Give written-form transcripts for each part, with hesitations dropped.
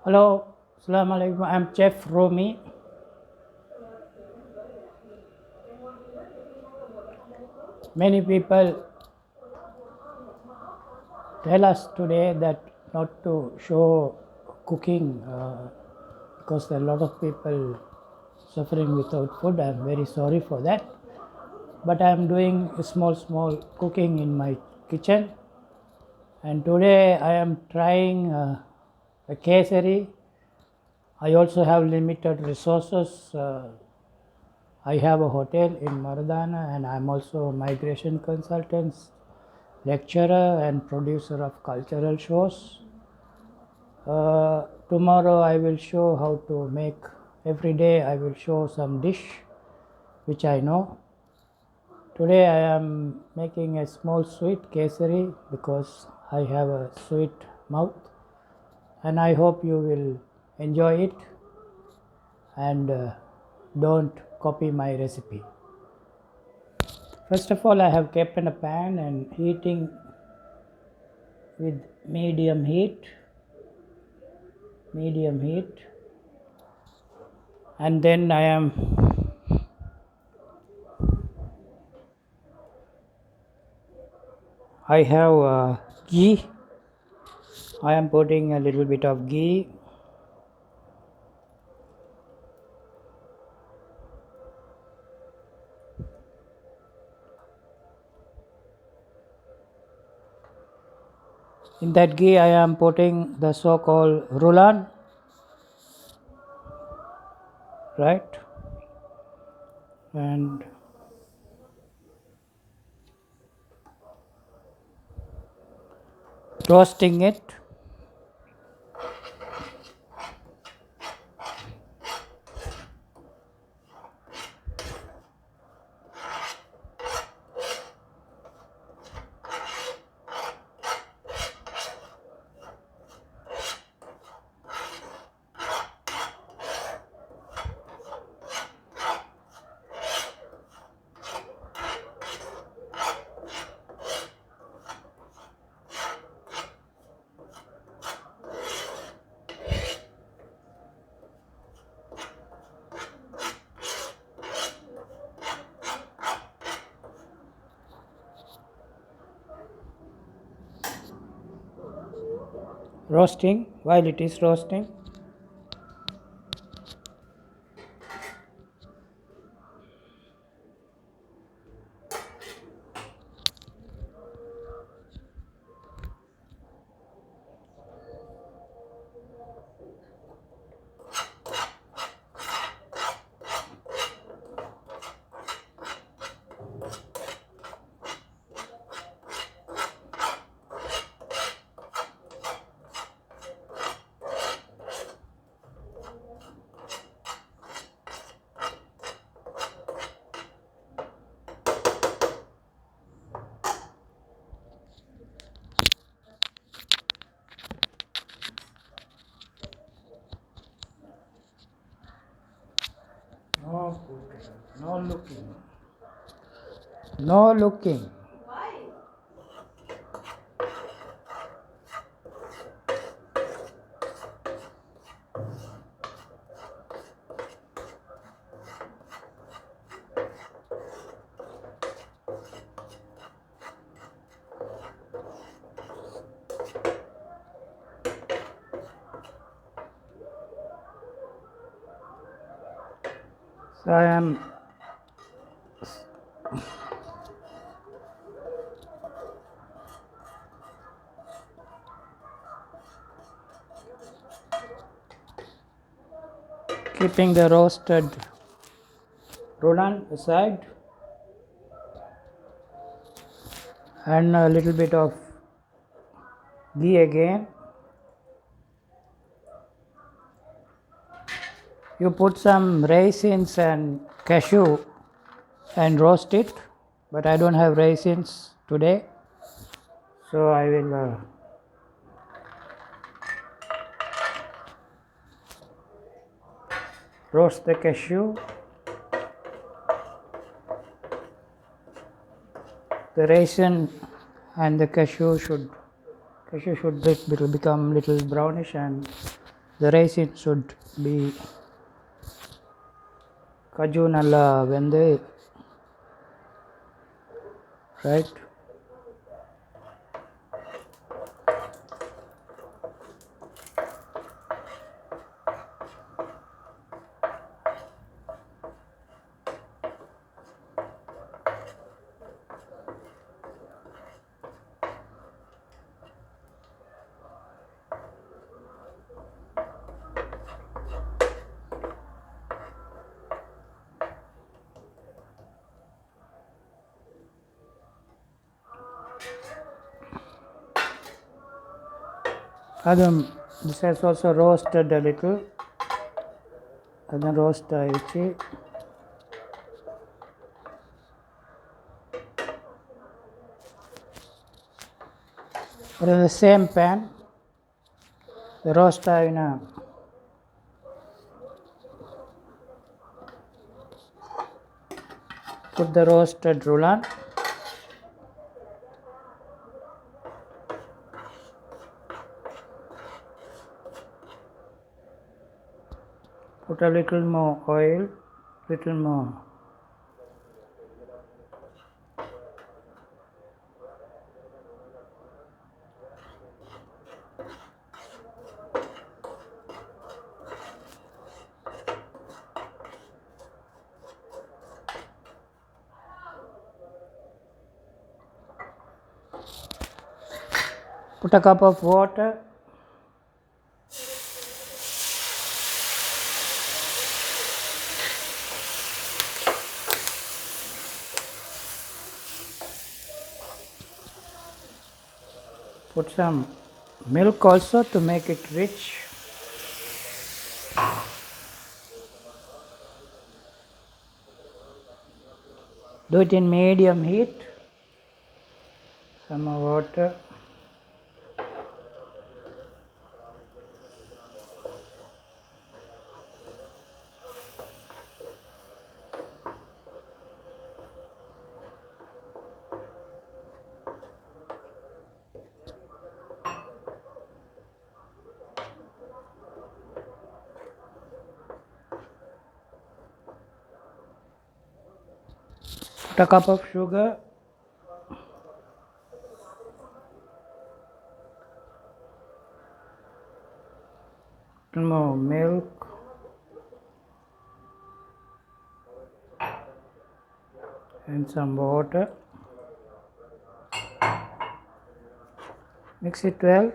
Hello, Assalamu alaikum. I'm Chef Rumi. Many people tell us today that not to show cooking because there are a lot of people suffering without food. I'm very sorry for that. But I'm doing small cooking in my kitchen. And today I am trying a Kesari. I also have limited resources. I have a hotel in Maradana and I'm also a migration consultant, lecturer and producer of cultural shows. Tomorrow I will show how to make, every day I will show some dish which I know. Today I am making a small sweet kesari because I have a sweet mouth, and I hope you will enjoy it and don't copy my recipe. First of all, I have kept in a pan and heating with medium heat, and then I have ghee. I am putting a little bit of ghee. In that ghee I am putting the so-called Rulan, right? And roasting it. Roasting. While it is roasting, no cooking, no looking, no looking. So I am keeping the roasted Rulan aside and a little bit of ghee again. You put some raisins and cashew and roast it, but I don't have raisins today, so I will roast the cashew. the raisin and the cashew should become little brownish, and the raisin should be kaju nalla vende, right? This has also roasted a little. Then roast ichi. But in the same pan, the roast put the roasted rulan. Put a little more oil, little more. Put a cup of water. Put some milk also to make it rich. Do it in medium heat. Some more water. Put a cup of sugar. Little more milk. And some water. Mix it well.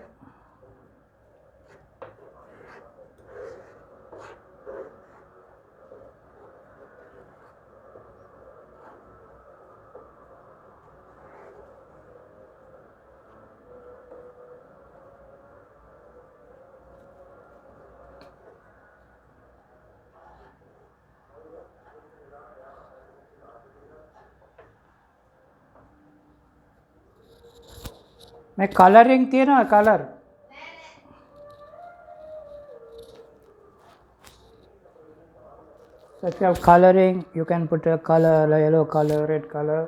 मैं colouring थी ना colour so if you have coloring you can put a color like yellow color, red color.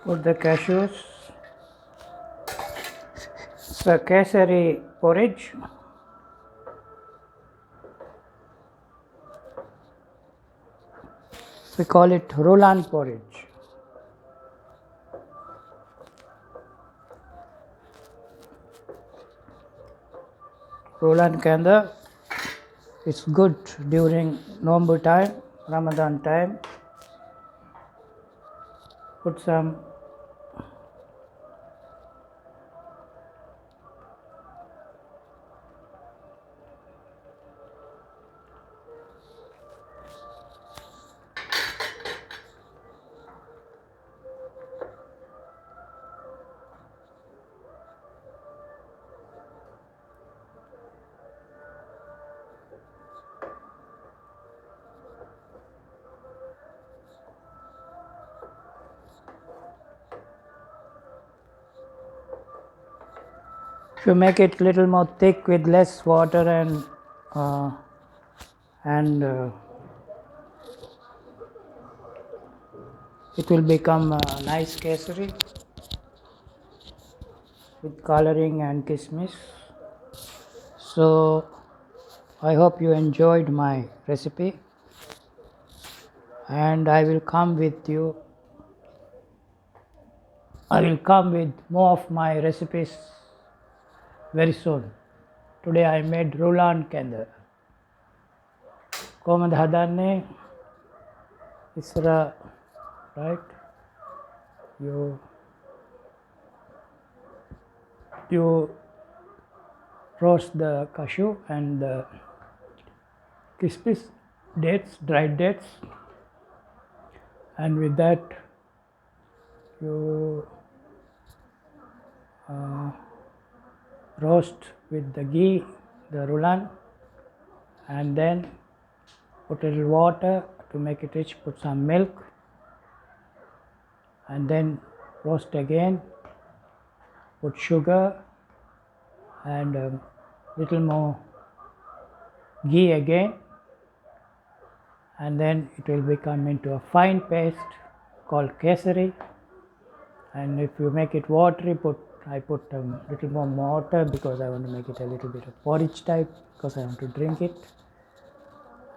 Put the cashews. It's a Kesari porridge. We call it Rulan porridge. Rulan Kanji. It's good during Nombu time, Ramadan time. put some if you make it little more thick with less water uh, and it will become a nice kesari with coloring and kismis. So I hope you enjoyed my recipe, and I will come with more of my recipes very soon. Today I made Rulan Kanji. Komand Hadanne Isra, right? You roast the cashew and the kismis, dates, dried dates, and with that you roast with the ghee the rulan, and then put a little water to make it rich, put some milk, and then roast again, put sugar and a little more ghee again, and then it will become into a fine paste called kesari. And if you make it watery, I put a little more water because I want to make it a little bit of porridge type, because I want to drink it.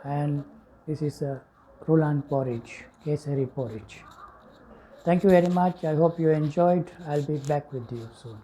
And this is a Rulan porridge, Kesari porridge. Thank you very much. I hope you enjoyed. I'll be back with you soon.